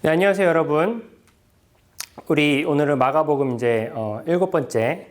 네, 안녕하세요, 여러분. 우리 오늘은 마가복음 이제 7번째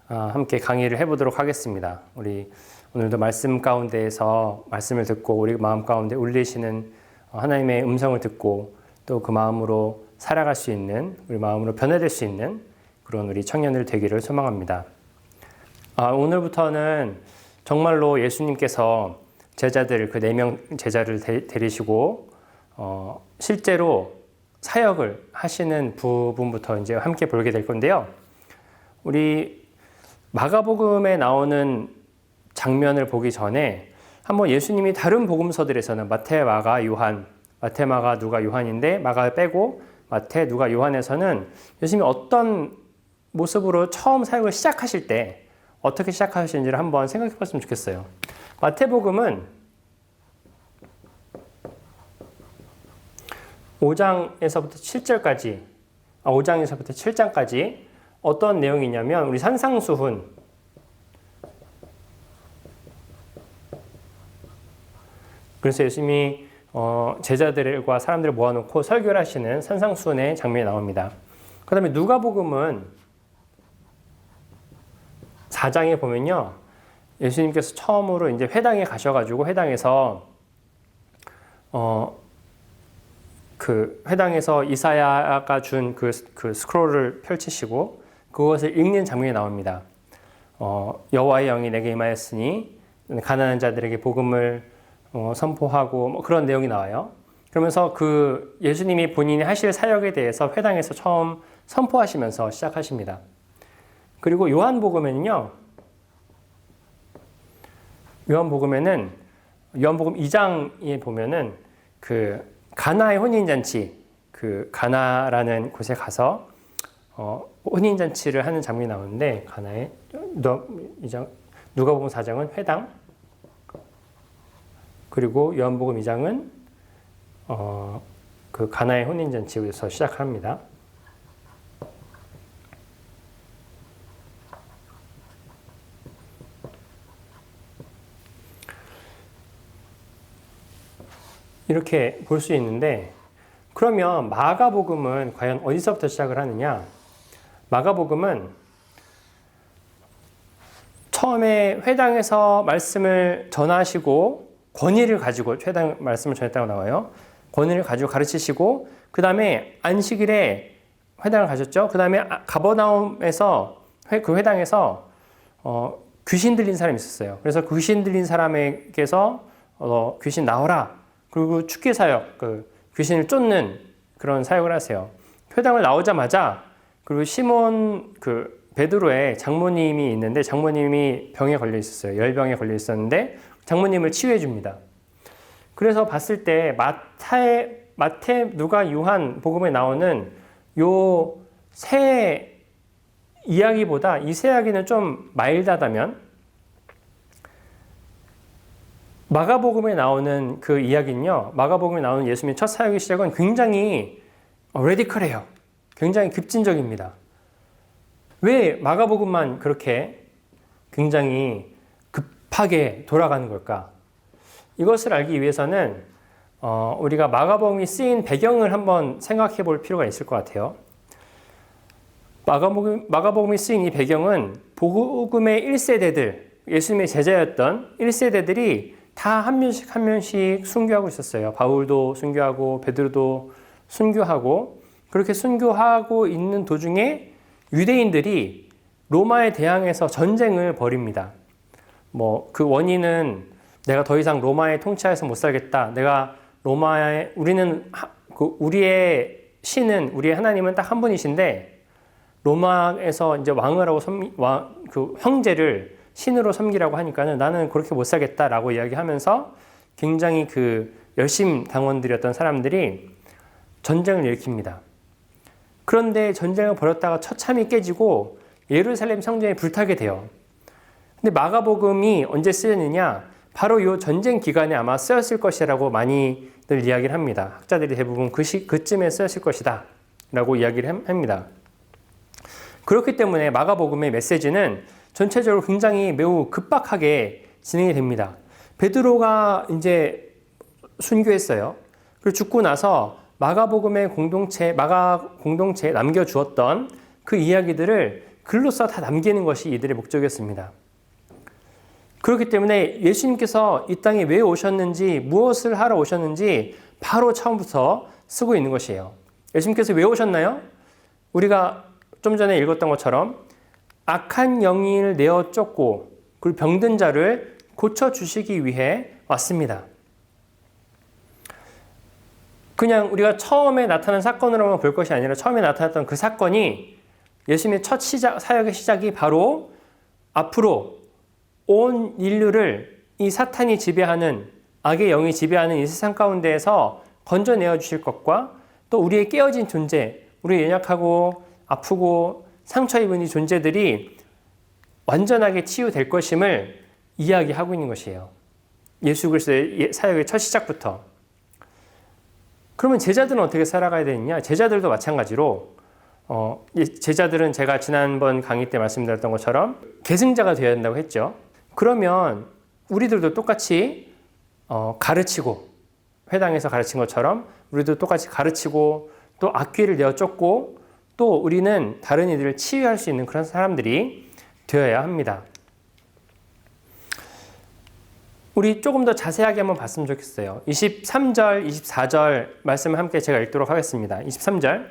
함께 강의를 해보도록 하겠습니다. 우리 오늘도 말씀 가운데에서 말씀을 듣고 우리 마음 가운데 울리시는 하나님의 음성을 듣고 또 그 마음으로 살아갈 수 있는, 우리 마음으로 변화될 수 있는 그런 우리 청년들 되기를 소망합니다. 오늘부터는 정말로 예수님께서 제자들, 그 4명 제자를 데리시고 실제로 사역을 하시는 부분부터 이제 함께 보게 될 건데요. 우리 마가복음에 나오는 장면을 보기 전에 한번 예수님이 다른 복음서들에서는 마태, 마가, 요한, 마태, 마가, 누가, 요한인데 마가 빼고 마태, 누가, 요한에서는 예수님이 어떤 모습으로 처음 사역을 시작하실 때 어떻게 시작하시는지를 한번 생각해 봤으면 좋겠어요. 마태복음은 5장에서부터 7절까지, 5장에서부터 7장까지 어떤 내용이냐면 우리 산상수훈, 그래서 예수님이 제자들과 사람들을 모아놓고 설교를 하시는 산상수훈의 장면이 나옵니다. 그 다음에 누가복음은 4장에 보면요, 예수님께서 처음으로 이제 회당에 가셔가지고 회당에서 그 회당에서 이사야가 준 그 스크롤을 펼치시고 그것을 읽는 장면이 나옵니다. 여호와의 영이 내게 임하였으니 가난한 자들에게 복음을 선포하고 뭐 그런 내용이 나와요. 그러면서 그 예수님이 본인이 하실 사역에 대해서 회당에서 처음 선포하시면서 시작하십니다. 그리고 요한복음에는요, 요한복음 2장에 보면은 그 가나의 혼인잔치, 그 가나라는 곳에 가서 혼인잔치를 하는 장면이 나오는데, 가나의 누가복음 4장은 회당, 그리고 요한복음 2장은 그 가나의 혼인잔치에서 시작합니다. 이렇게 볼 수 있는데, 그러면 마가복음은 과연 어디서부터 시작을 하느냐? 마가복음은 처음에 회당에서 말씀을 전하시고 권위를 가지고 회당 말씀을 전했다고 나와요. 권위를 가지고 가르치시고 그 다음에 안식일에 회당을 가셨죠. 그 다음에 가버나움에서 그 회당에서 귀신 들린 사람이 있었어요. 그래서 귀신 들린 사람에게서 귀신 나오라. 그리고 축기 사역, 그 귀신을 쫓는 그런 사역을 하세요. 회당을 나오자마자 그리고 시몬 그 베드로의 장모님이 있는데 장모님이 병에 걸려 있었어요. 열병에 걸려 있었는데 장모님을 치유해 줍니다. 그래서 봤을 때 마태, 누가, 요한 복음에 나오는 요 세 이야기보다 이 세 이야기는 좀 마일드하다면 마가복음에 나오는 그 이야기는요, 마가복음에 나오는 예수님의 첫 사역의 시작은 굉장히 레디컬해요. 굉장히 급진적입니다. 왜 마가복음만 그렇게 굉장히 급하게 돌아가는 걸까? 이것을 알기 위해서는 우리가 마가복음이 쓰인 배경을 한번 생각해 볼 필요가 있을 것 같아요. 마가복음이 쓰인 이 배경은 복음의 1세대들, 예수님의 제자였던 1세대들이 다 한 명씩 순교하고 있었어요. 바울도 순교하고 베드로도 순교하고, 그렇게 순교하고 있는 도중에 유대인들이 로마에 대항해서 전쟁을 벌입니다. 뭐 그 원인은 내가 더 이상 로마의 통치하에서 못 살겠다. 우리의 신은, 우리의 하나님은 딱 한 분이신데 로마에서 이제 왕을 하고 그 형제를 신으로 섬기라고 하니까는 나는 그렇게 못 살겠다라고 이야기하면서 굉장히 그 열심 당원들이었던 사람들이 전쟁을 일으킵니다. 그런데 전쟁을 벌였다가 처참히 깨지고 예루살렘 성전이 불타게 돼요. 근데 마가복음이 언제 쓰였느냐? 바로 이 전쟁 기간에 아마 쓰였을 것이라고 많이들 이야기를 합니다. 학자들이 대부분 그쯤에 쓰였을 것이다 라고 이야기를 합니다. 그렇기 때문에 마가복음의 메시지는 전체적으로 굉장히 매우 급박하게 진행이 됩니다. 베드로가 이제 순교했어요. 그리고 죽고 나서 마가 공동체에 남겨주었던 그 이야기들을 글로써 다 남기는 것이 이들의 목적이었습니다. 그렇기 때문에 예수님께서 이 땅에 왜 오셨는지, 무엇을 하러 오셨는지 바로 처음부터 쓰고 있는 것이에요. 예수님께서 왜 오셨나요? 우리가 좀 전에 읽었던 것처럼 악한 영을 내어 쫓고 그리고 병든 자를 고쳐주시기 위해 왔습니다. 그냥 우리가 처음에 나타난 사건으로만 볼 것이 아니라 처음에 나타났던 그 사건이 예수님의 첫 사역의 시작이 바로 앞으로 온 인류를 이 사탄이 지배하는 악의 영이 지배하는 이 세상 가운데에서 건져내어 주실 것과 또 우리의 깨어진 존재, 우리 연약하고 아프고 상처 입은 이 존재들이 완전하게 치유될 것임을 이야기하고 있는 것이에요. 예수 그리스도의 사역의 첫 시작부터. 그러면 제자들은 어떻게 살아가야 되느냐? 제자들도 마찬가지로 제자들은 제가 지난번 강의 때 말씀드렸던 것처럼 계승자가 되어야 된다고 했죠. 그러면 우리들도 똑같이 가르치고 회당에서 가르친 것처럼 우리도 똑같이 가르치고 또 악귀를 내어 쫓고 또 우리는 다른 이들을 치유할 수 있는 그런 사람들이 되어야 합니다. 우리 조금 더 자세하게 한번 봤으면 좋겠어요. 23절, 24절 말씀을 함께 제가 읽도록 하겠습니다. 23절.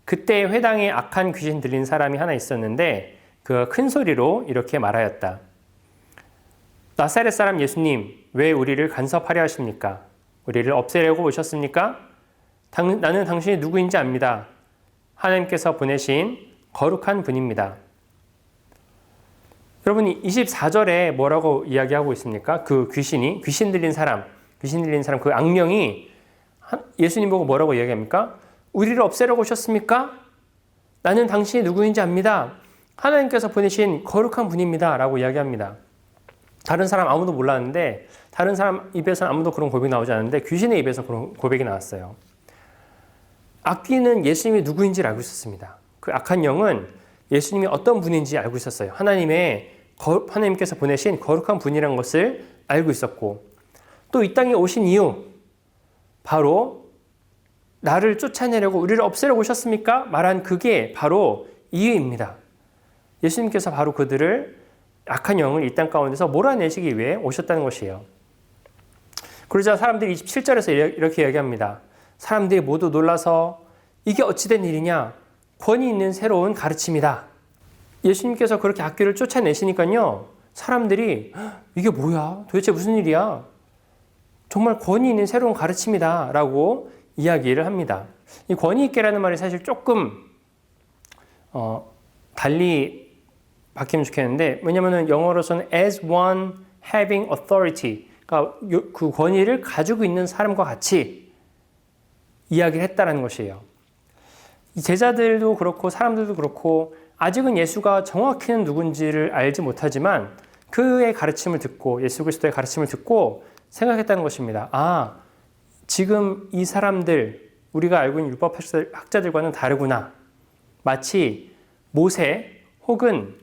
그때 회당에 악한 귀신 들린 사람이 하나 있었는데 그 큰 소리로 이렇게 말하였다. 나사렛 사람 예수님, 왜 우리를 간섭하려 하십니까? 우리를 없애려고 오셨습니까? 나는 당신이 누구인지 압니다. 하나님께서 보내신 거룩한 분입니다. 여러분 24절에 뭐라고 이야기하고 있습니까? 그 귀신 들린 사람 그 악령이 예수님 보고 뭐라고 이야기합니까? 우리를 없애려고 오셨습니까? 나는 당신이 누구인지 압니다. 하나님께서 보내신 거룩한 분입니다. 라고 이야기합니다. 다른 사람 아무도 몰랐는데 다른 사람 입에서는 아무도 그런 고백이 나오지 않았는데 귀신의 입에서 그런 고백이 나왔어요. 악귀는 예수님이 누구인지를 알고 있었습니다. 그 악한 영은 예수님이 어떤 분인지 알고 있었어요. 하나님께서 보내신 거룩한 분이라는 것을 알고 있었고 또 이 땅에 오신 이유 바로 나를 쫓아내려고 우리를 없애려고 오셨습니까? 말한 그게 바로 이유입니다. 예수님께서 바로 그들을 악한 영을 이 땅 가운데서 몰아내시기 위해 오셨다는 것이에요. 그러자 사람들이 27절에서 이렇게 이야기합니다. 사람들이 모두 놀라서 이게 어찌된 일이냐? 권위 있는 새로운 가르침이다. 예수님께서 그렇게 악귀를 쫓아내시니까요. 사람들이 이게 뭐야? 도대체 무슨 일이야? 정말 권위 있는 새로운 가르침이다. 라고 이야기를 합니다. 이 권위 있게라는 말이 사실 조금 달리 바뀌면 좋겠는데 왜냐하면 영어로서는 as one having authority 그러니까 그 권위를 가지고 있는 사람과 같이 이야기를 했다라는 것이에요. 제자들도 그렇고 사람들도 그렇고 아직은 예수가 정확히는 누군지를 알지 못하지만 그의 가르침을 듣고 예수 그리스도의 가르침을 듣고 생각했다는 것입니다. 아, 지금 이 사람들 우리가 알고 있는 율법 학자들과는 다르구나. 마치 모세 혹은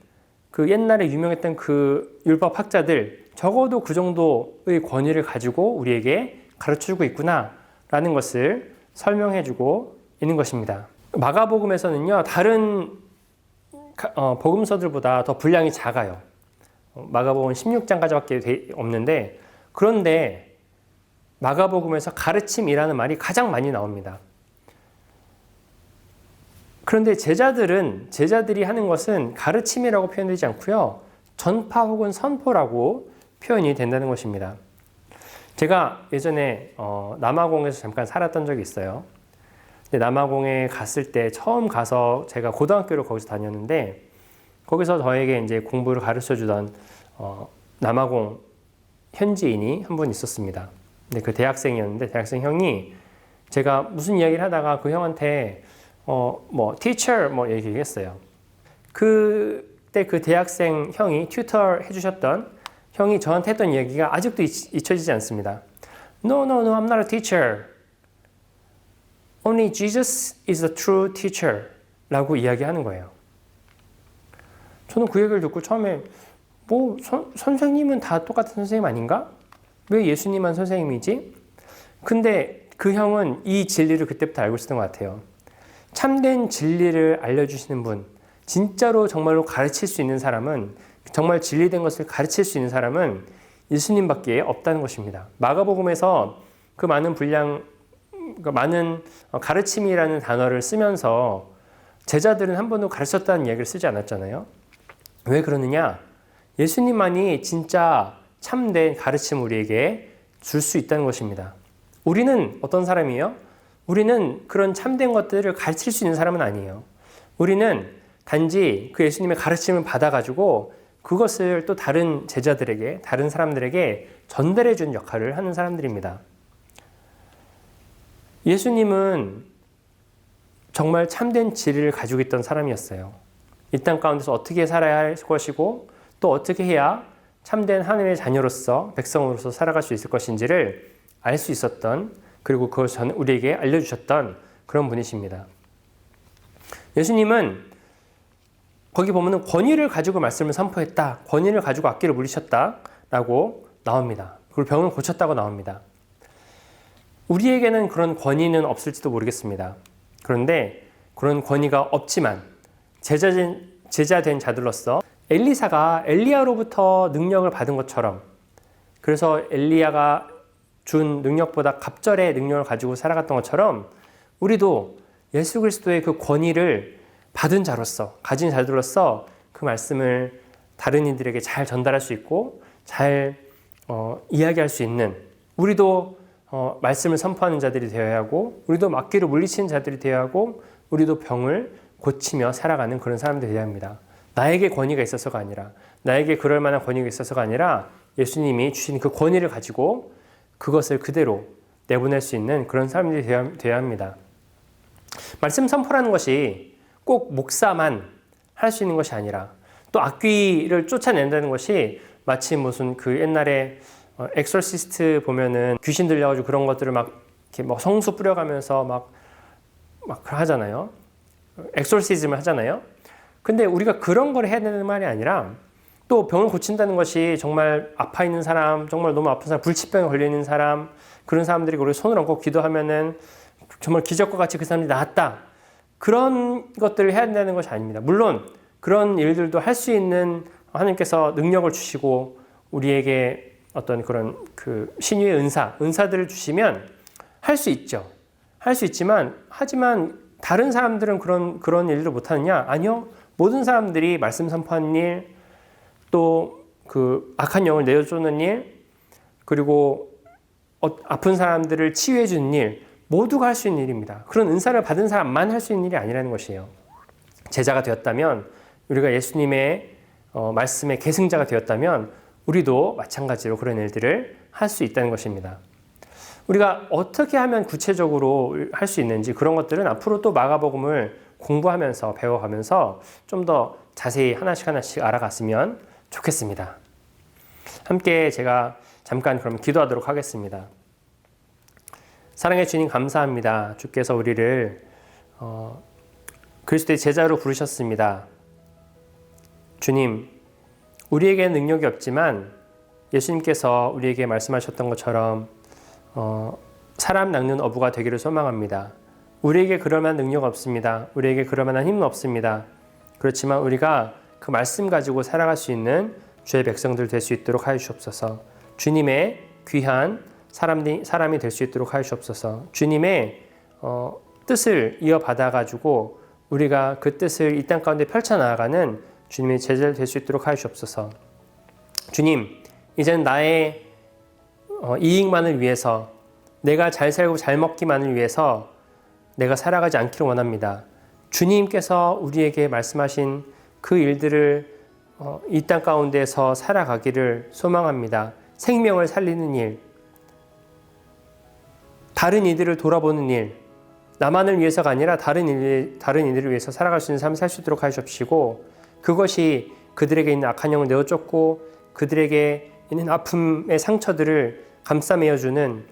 그 옛날에 유명했던 그 율법 학자들 적어도 그 정도의 권위를 가지고 우리에게 가르쳐주고 있구나라는 것을 설명해주고 있는 것입니다. 마가복음에서는요 다른 복음서들보다 더 분량이 작아요. 마가복음 16장까지밖에 없는데 그런데 마가복음에서 가르침이라는 말이 가장 많이 나옵니다. 그런데 제자들이 하는 것은 가르침이라고 표현되지 않고요. 전파 혹은 선포라고 표현이 된다는 것입니다. 제가 예전에 남아공에서 잠깐 살았던 적이 있어요. 근데 남아공에 갔을 때 처음 가서 제가 고등학교를 거기서 다녔는데 거기서 저에게 이제 공부를 가르쳐 주던 남아공 현지인이 한 분 있었습니다. 근데 그 대학생이었는데 대학생 형이 제가 무슨 이야기를 하다가 그 형한테 teacher 얘기했어요. 그때 그 대학생 형이 튜터 해주셨던 형이 저한테 했던 이야기가 아직도 잊혀지지 않습니다. No, I'm not a teacher. Only Jesus is the true teacher. 라고 이야기하는 거예요. 저는 그 얘기를 듣고 처음에 선생님은 다 똑같은 선생님 아닌가? 왜 예수님만 선생님이지? 근데 그 형은 이 진리를 그때부터 알고 있었던 것 같아요. 참된 진리를 알려주시는 분, 진짜로 정말로 가르칠 수 있는 사람은, 정말 진리된 것을 가르칠 수 있는 사람은 예수님밖에 없다는 것입니다. 마가복음에서 그 많은 많은 가르침이라는 단어를 쓰면서 제자들은 한 번도 가르쳤다는 이야기를 쓰지 않았잖아요. 왜 그러느냐? 예수님만이 진짜 참된 가르침을 우리에게 줄 수 있다는 것입니다. 우리는 어떤 사람이에요? 우리는 그런 참된 것들을 가르칠 수 있는 사람은 아니에요. 우리는 단지 그 예수님의 가르침을 받아가지고 그것을 또 다른 제자들에게, 다른 사람들에게 전달해 주는 역할을 하는 사람들입니다. 예수님은 정말 참된 진리를 가지고 있던 사람이었어요. 이 땅 가운데서 어떻게 살아야 할 것이고 또 어떻게 해야 참된 하나님의 자녀로서, 백성으로서 살아갈 수 있을 것인지를 알 수 있었던, 그리고 그것을 우리에게 알려주셨던 그런 분이십니다. 예수님은 거기 보면은 권위를 가지고 말씀을 선포했다, 권위를 가지고 악기를 물리쳤다라고 나옵니다. 그리고 병을 고쳤다고 나옵니다. 우리에게는 그런 권위는 없을지도 모르겠습니다. 그런데 그런 권위가 없지만 제자된 자들로서 엘리사가 엘리야로부터 능력을 받은 것처럼, 그래서 엘리야가 준 능력보다 갑절의 능력을 가지고 살아갔던 것처럼 우리도 예수 그리스도의 그 권위를 받은 자로서, 가진 자들로서 그 말씀을 다른 이들에게 잘 전달할 수 있고 잘 이야기할 수 있는, 우리도 말씀을 선포하는 자들이 되어야 하고, 우리도 악기를 물리치는 자들이 되어야 하고, 우리도 병을 고치며 살아가는 그런 사람들이 되어야 합니다. 나에게 권위가 있어서가 아니라, 나에게 그럴 만한 권위가 있어서가 아니라 예수님이 주신 그 권위를 가지고 그것을 그대로 내보낼 수 있는 그런 사람들이 되어야 합니다. 말씀 선포라는 것이 꼭 목사만 할 수 있는 것이 아니라, 또 악귀를 쫓아낸다는 것이 마치 무슨 그 옛날에 엑소시스트 보면은 귀신 들려가지고 그런 것들을 막 이렇게 뭐 성수 뿌려가면서 막 하잖아요. 엑소시즘을 하잖아요. 근데 우리가 그런 걸 해야 되는 말이 아니라, 또 병을 고친다는 것이 정말 아파 있는 사람, 정말 너무 아픈 사람, 불치병에 걸려 있는 사람, 그런 사람들이 우리 손을 얹고 기도하면은 정말 기적과 같이 그 사람이 나았다, 그런 것들을 해야 된다는 것이 아닙니다. 물론 그런 일들도 할 수 있는 하나님께서 능력을 주시고 우리에게 어떤 그런 그 신유의 은사들을 주시면 할 수 있죠. 할 수 있지만, 하지만 다른 사람들은 그런 일들을 못하느냐? 아니요. 모든 사람들이 말씀 선포하는 일, 또 그 악한 영을 내어쫓는 일, 그리고 아픈 사람들을 치유해 주는 일, 모두가 할 수 있는 일입니다. 그런 은사를 받은 사람만 할 수 있는 일이 아니라는 것이에요. 제자가 되었다면, 우리가 예수님의 말씀의 계승자가 되었다면 우리도 마찬가지로 그런 일들을 할 수 있다는 것입니다. 우리가 어떻게 하면 구체적으로 할 수 있는지, 그런 것들은 앞으로 또 마가복음을 공부하면서 배워가면서 좀 더 자세히 하나씩 알아갔으면 좋겠습니다. 함께 제가 잠깐 그럼 기도하도록 하겠습니다. 사랑해 주님, 감사합니다. 주께서 우리를 그리스도의 제자로 부르셨습니다. 주님, 우리에게 능력이 없지만 예수님께서 우리에게 말씀하셨던 것처럼 사람 낚는 어부가 되기를 소망합니다. 우리에게 그럴 만한 능력 없습니다. 우리에게 그럴 만한 힘은 없습니다. 그렇지만 우리가 그 말씀 가지고 살아갈 수 있는 주의 백성들 될 수 있도록 하여 주옵소서. 주님의 귀한 사람이 될 수 있도록 하여 주옵소서. 주님의 뜻을 이어받아 가지고 우리가 그 뜻을 이 땅 가운데 펼쳐나가는 주님의 제자를 될 수 있도록 하여 주옵소서. 주님, 이제는 나의 이익만을 위해서, 내가 잘 살고 잘 먹기만을 위해서 내가 살아가지 않기를 원합니다. 주님께서 우리에게 말씀하신 그 일들을 이 땅 가운데서 살아가기를 소망합니다. 생명을 살리는 일, 다른 이들을 돌아보는 일, 나만을 위해서가 아니라 다른 이들을 위해서 살아갈 수 있는 삶을 살 수 있도록 하시옵시고, 그것이 그들에게 있는 악한 영을 내어쫓고 그들에게 있는 아픔의 상처들을 감싸매어주는,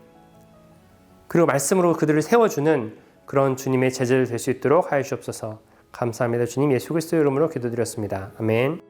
그리고 말씀으로 그들을 세워주는 그런 주님의 제자들 될 수 있도록 하여 주옵소서. 감사합니다. 주님, 예수 그리스도의 이름으로 기도드렸습니다. 아멘.